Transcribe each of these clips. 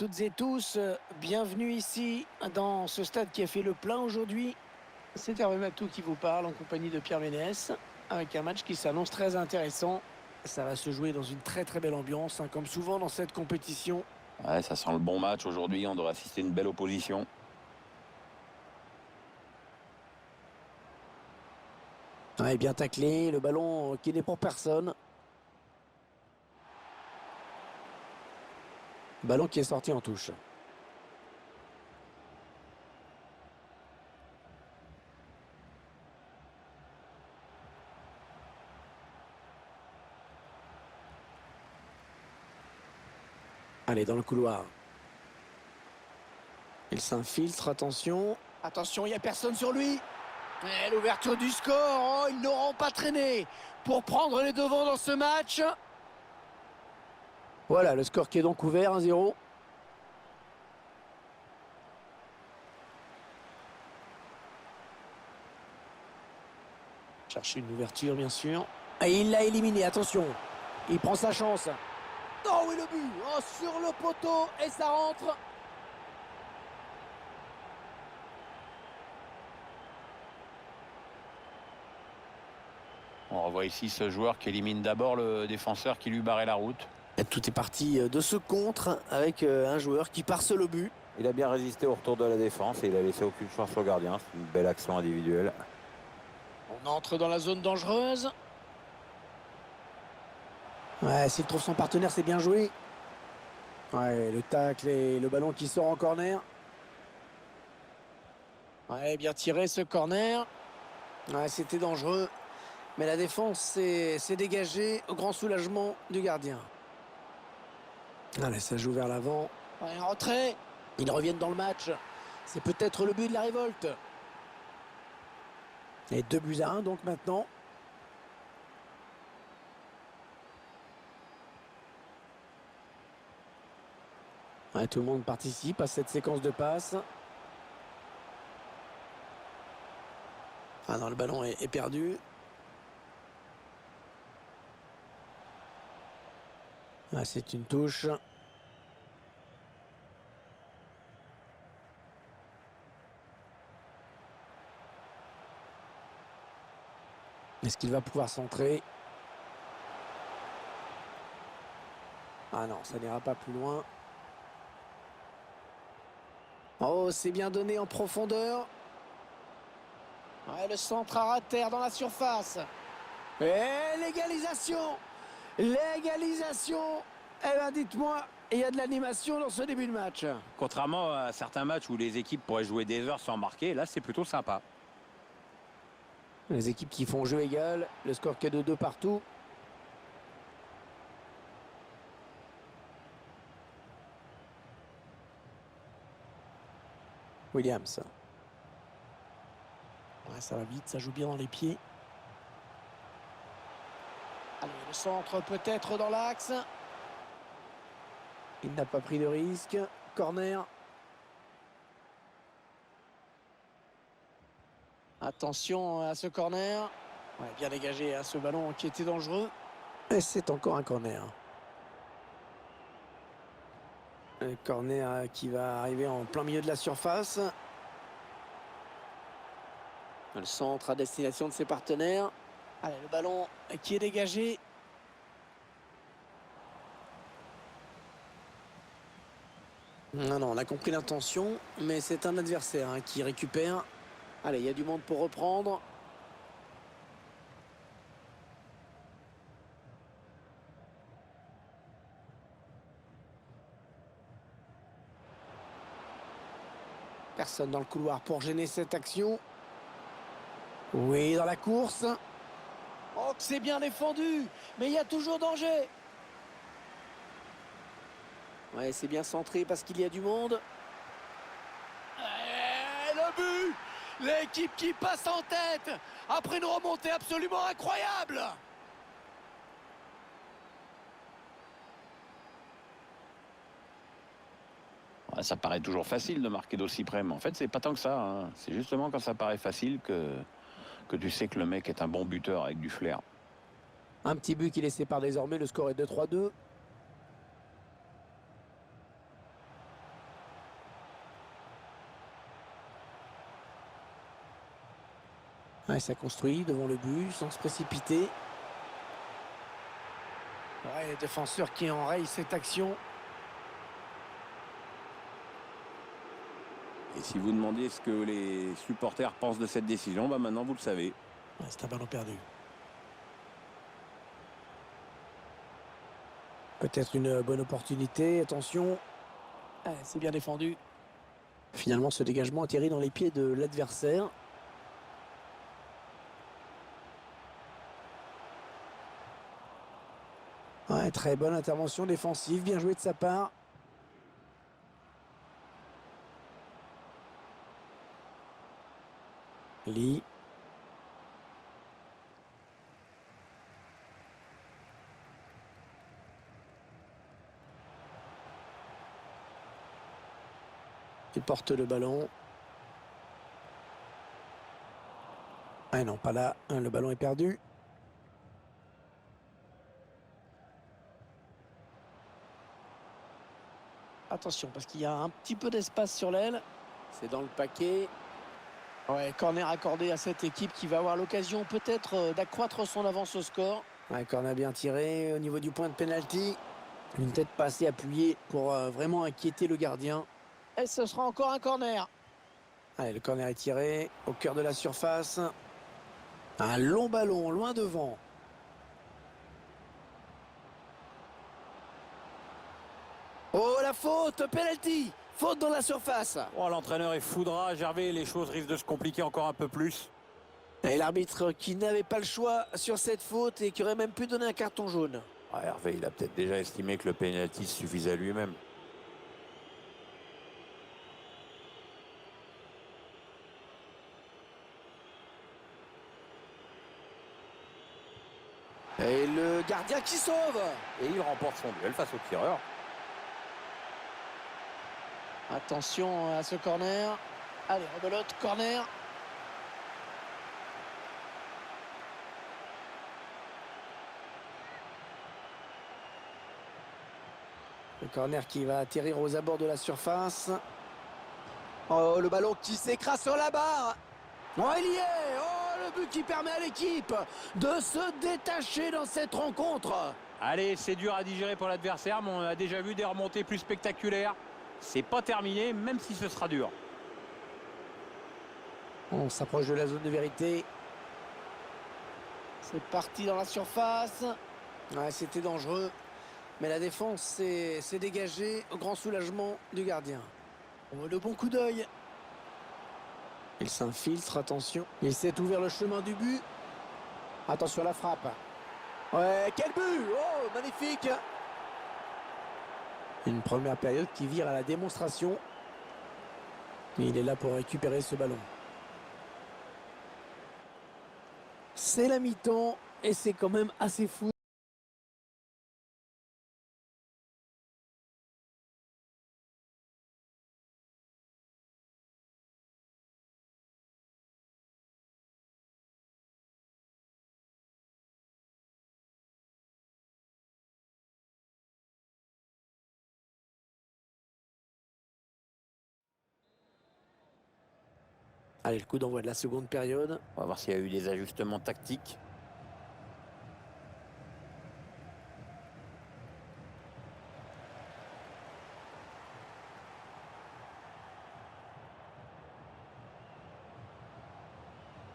toutes et tous, bienvenue ici dans ce stade qui a fait le plein aujourd'hui. C'est Hervé Matou qui vous parle en compagnie de Pierre Ménès avec un match qui s'annonce très intéressant. Ça va se jouer dans une très très belle ambiance, hein, comme souvent dans cette compétition. Ouais, ça sent le bon match aujourd'hui. On devrait assister à une belle opposition. Ouais, bien taclé, le ballon qui n'est pour personne. Ballon qui est sorti en touche. Allez, dans le couloir. Il s'infiltre, attention. Attention, il n'y a personne sur lui. Et l'ouverture du score, oh, ils n'auront pas traîné pour prendre les devants dans ce match. Voilà, le score qui est donc ouvert, 1-0. Chercher une ouverture, bien sûr. Et il l'a éliminé, attention. Il prend sa chance. Oh oui, le but, oh, sur le poteau, et ça rentre. On revoit ici ce joueur qui élimine d'abord le défenseur qui lui barrait la route. Et tout est parti de ce contre avec un joueur qui part seul au but. Il a bien résisté au retour de la défense et il a laissé aucune chance au gardien. C'est une belle action individuelle. On entre dans la zone dangereuse. Ouais, s'il trouve son partenaire, c'est bien joué. Ouais, le tacle et le ballon qui sort en corner. Ouais, bien tiré ce corner. Ouais, c'était dangereux. Mais la défense s'est dégagée au grand soulagement du gardien. Allez, ça joue vers l'avant. Ouais, en retrait. Ils reviennent dans le match. C'est peut-être le but de la révolte. Et 2-1 donc maintenant. Ouais, tout le monde participe à cette séquence de passes. Ah non, le ballon est perdu. Ah, c'est une touche. Est-ce qu'il va pouvoir centrer? Ah non, ça n'ira pas plus loin. Oh, c'est bien donné en profondeur. Ouais, le centre à ras de terre dans la surface. Et l'égalisation! L'égalisation! Eh bien, dites-moi, il y a de l'animation dans ce début de match. Contrairement à certains matchs où les équipes pourraient jouer des heures sans marquer, là c'est plutôt sympa. Les équipes qui font jeu égal, le score qui est de 2 partout. Williams. Ouais, ça va vite, ça joue bien dans les pieds. Allez, le centre peut-être dans l'axe. Il n'a pas pris de risque. Corner. Attention à ce corner. Ouais, bien dégagé à ce ballon qui était dangereux. Et c'est encore un corner. Un corner qui va arriver en plein milieu de la surface. Le centre à destination de ses partenaires. Allez, le ballon qui est dégagé. Non, non, on a compris l'intention, mais c'est un adversaire qui récupère. Allez, il y a du monde pour reprendre. Personne dans le couloir pour gêner cette action. Oui, dans la course. Oh, que c'est bien défendu, mais il y a toujours danger. Ouais, c'est bien centré parce qu'il y a du monde. Et le but! L'équipe qui passe en tête après une remontée absolument incroyable. Ouais, ça paraît toujours facile de marquer d'aussi près, mais en fait c'est pas tant que ça, hein. C'est justement quand ça paraît facile que tu sais que le mec est un bon buteur avec du flair. Un petit but qui les sépare désormais, le score est de 3-2. Ouais, ça construit devant le but sans se précipiter. Ouais, le défenseur qui enraye cette action. Et si vous demandez ce que les supporters pensent de cette décision, bah maintenant vous le savez. Ouais, c'est un ballon perdu. Peut-être une bonne opportunité. Attention. Ah, c'est bien défendu. Finalement, ce dégagement atterrit dans les pieds de l'adversaire. Ouais, très bonne intervention défensive. Bien joué de sa part. Lee. Il porte le ballon. Ah non, pas là. Le ballon est perdu. Attention, parce qu'il y a un petit peu d'espace sur l'aile. C'est dans le paquet. Ouais, corner accordé à cette équipe qui va avoir l'occasion peut-être d'accroître son avance au score. Ouais, corner bien tiré au niveau du point de pénalty. Une tête passée appuyée pour vraiment inquiéter le gardien. Et ce sera encore un corner. Allez, le corner est tiré au cœur de la surface. Un long ballon, loin devant. Oh, la faute, penalty. Faute dans la surface. Oh, l'entraîneur est foudra, Gervais, les choses risquent de se compliquer encore un peu plus. Et l'arbitre qui n'avait pas le choix sur cette faute et qui aurait même pu donner un carton jaune. Ah, Hervé, il a peut-être déjà estimé que le pénalty suffisait à lui-même. Et le gardien qui sauve. Et il remporte son duel face au tireur. Attention à ce corner. Allez, rebelote, corner. Le corner qui va atterrir aux abords de la surface. Oh, le ballon qui s'écrase sur la barre. Oh, il y est. Oh, le but qui permet à l'équipe de se détacher dans cette rencontre. Allez, c'est dur à digérer pour l'adversaire, mais on a déjà vu des remontées plus spectaculaires. C'est pas terminé, même si ce sera dur. On s'approche de la zone de vérité. C'est parti dans la surface. Ouais, c'était dangereux. Mais la défense s'est dégagée au grand soulagement du gardien. Oh, le bon coup d'œil. Il s'infiltre, attention. Il s'est ouvert le chemin du but. Attention à la frappe. Ouais, quel but! Oh, magnifique! Une première période qui vire à la démonstration. Il est là pour récupérer ce ballon. C'est la mi-temps et c'est quand même assez fou. Allez, le coup d'envoi de la seconde période. On va voir s'il y a eu des ajustements tactiques.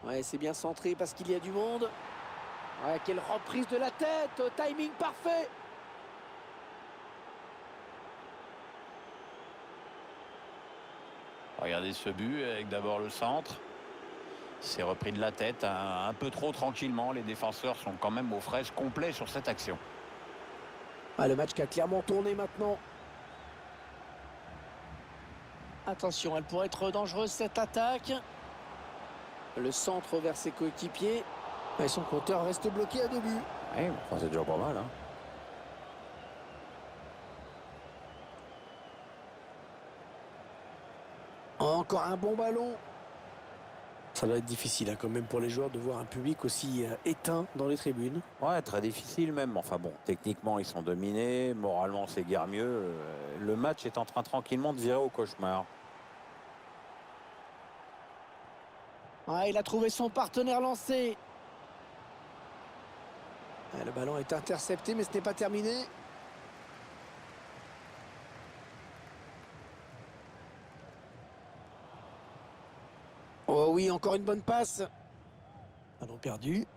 Ouais, c'est bien centré parce qu'il y a du monde. Ouais, quelle reprise de la tête, timing parfait. Regardez ce but avec d'abord le centre. C'est repris de la tête un peu trop tranquillement. Les défenseurs sont quand même aux fraises complets sur cette action. Ah, le match qui a clairement tourné maintenant. Attention, elle pourrait être dangereuse cette attaque. Le centre vers ses coéquipiers. Et son compteur reste bloqué à 2 buts. Oui, enfin, c'est déjà pas mal, hein. Encore un bon ballon. Ça va être difficile quand même pour les joueurs de voir un public aussi éteint dans les tribunes. Ouais, très difficile même. Enfin bon, techniquement, ils sont dominés. Moralement, c'est guère mieux. Le match est en train tranquillement de virer au cauchemar. Ah, il a trouvé son partenaire lancé. Ah, le ballon est intercepté, mais ce n'est pas terminé. Oh oui, encore une bonne passe. Ballon perdu.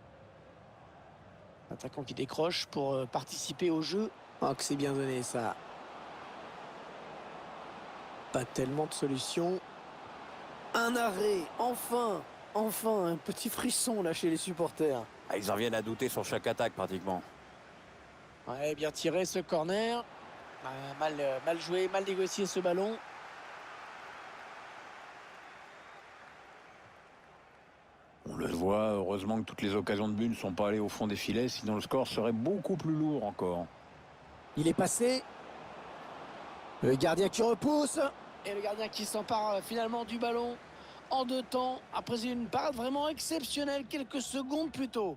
Attaquant qui décroche pour participer au jeu. Oh, que c'est bien donné, ça. Pas tellement de solutions. Un arrêt, enfin. Enfin, un petit frisson là chez les supporters. Ah, ils en viennent à douter sur chaque attaque pratiquement. Ouais, bien tiré ce corner. Mal joué, mal négocié ce ballon. On le voit, heureusement que toutes les occasions de but ne sont pas allées au fond des filets, sinon le score serait beaucoup plus lourd encore. Il est passé. Le gardien qui repousse. Et le gardien qui s'empare finalement du ballon en 2 temps. Après une parade vraiment exceptionnelle quelques secondes plus tôt.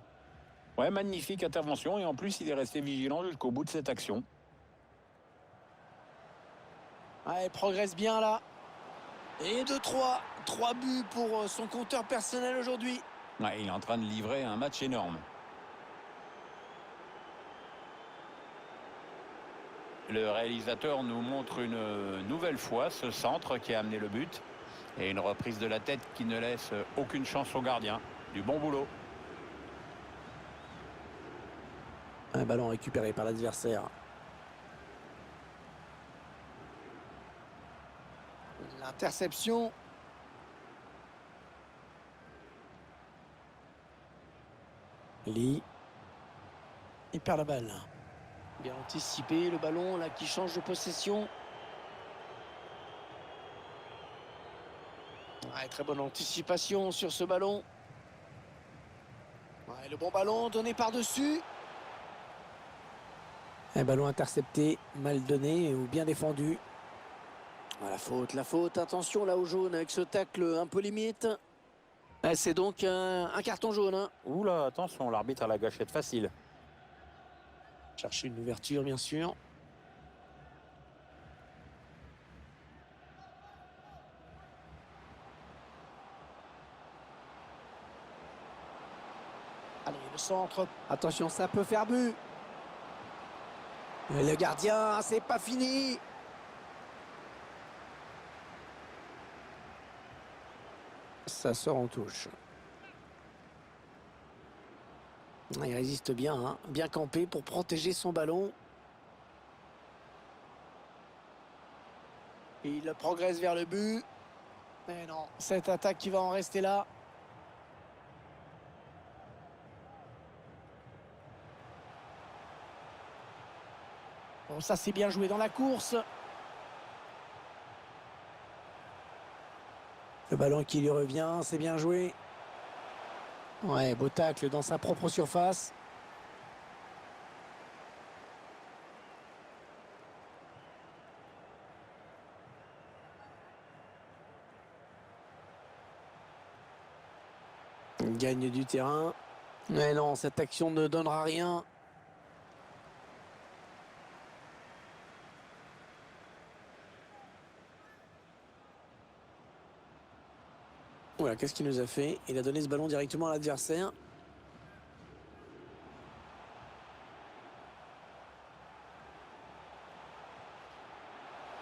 Ouais, magnifique intervention et en plus il est resté vigilant jusqu'au bout de cette action. Ouais, il progresse bien là. Et 2-3. 3 buts pour son compteur personnel aujourd'hui. Ouais, il est en train de livrer un match énorme. Le réalisateur nous montre une nouvelle fois ce centre qui a amené le but. Et une reprise de la tête qui ne laisse aucune chance au gardien. Du bon boulot. Un ballon récupéré par l'adversaire. L'interception. Lee. Il perd la balle. Bien anticipé, le ballon là qui change de possession. Ouais, très bonne anticipation sur ce ballon. Ouais, le bon ballon donné par-dessus. Un ballon intercepté, mal donné ou bien défendu. Ah, la faute. Attention là au jaune avec ce tacle un peu limite. Ah, c'est donc un carton jaune. Hein. Oula, attention, l'arbitre a la gâchette facile. Chercher une ouverture bien sûr. Allez, le centre. Attention, ça peut faire but. Et le gardien, c'est pas fini. Ça sort en touche. Il résiste bien, hein. Bien campé pour protéger son ballon. Il progresse vers le but. Mais non, cette attaque qui va en rester là. Bon, ça c'est bien joué dans la course. Le ballon qui lui revient, c'est bien joué. Ouais, beau tacle dans sa propre surface. Il gagne du terrain. Mais non, cette action ne donnera rien. Voilà, qu'est-ce qu'il nous a fait? Il a donné ce ballon directement à l'adversaire.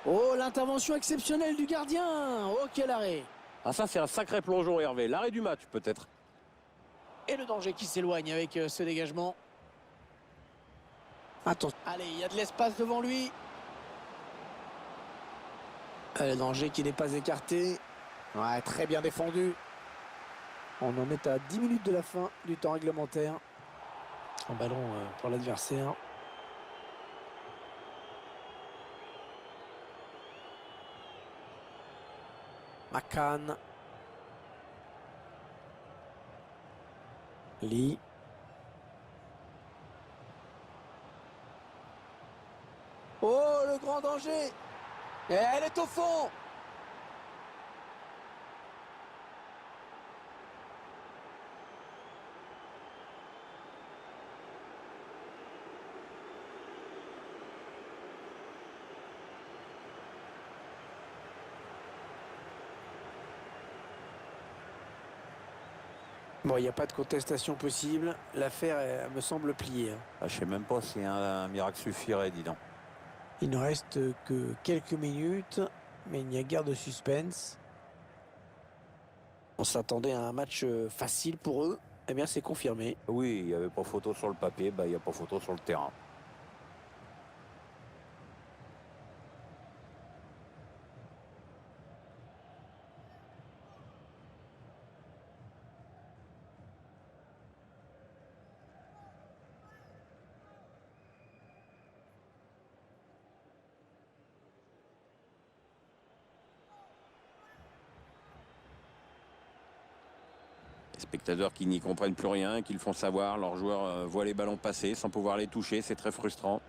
Oh, l'intervention exceptionnelle du gardien. Oh, quel arrêt. Ah ça c'est un sacré plongeon Hervé. L'arrêt du match peut-être. Et le danger qui s'éloigne avec ce dégagement. Attention. Allez, il y a de l'espace devant lui. Le danger qui n'est pas écarté. Ouais, très bien défendu. On en est à 10 minutes de la fin du temps réglementaire. Un ballon pour l'adversaire. McCann. Lee. Oh, le grand danger. Et elle est au fond. Bon, il n'y a pas de contestation possible. L'affaire me semble pliée, hein. Ah, je sais même pas si un miracle suffirait, dis donc. Il ne reste que quelques minutes, mais il n'y a guère de suspense. On s'attendait à un match facile pour eux. Eh bien, c'est confirmé. Oui, il n'y avait pas photo sur le papier, bah, il n'y a pas photo sur le terrain. Les spectateurs qui n'y comprennent plus rien, qui le font savoir, leurs joueurs voient les ballons passer sans pouvoir les toucher, c'est très frustrant.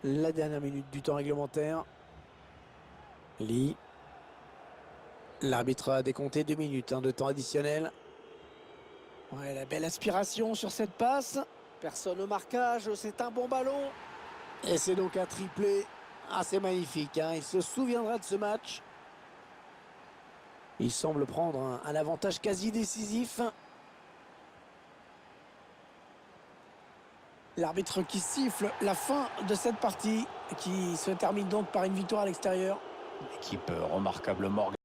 La dernière minute du temps réglementaire. Lee. L'arbitre a décompté 2 minutes de temps additionnel. Ouais, la belle aspiration sur cette passe. Personne au marquage, c'est un bon ballon. Et c'est donc un triplé. Ah, c'est magnifique, hein. Il se souviendra de ce match. Il semble prendre un avantage quasi décisif. L'arbitre qui siffle la fin de cette partie, qui se termine donc par une victoire à l'extérieur. L'équipe remarquablement organisée.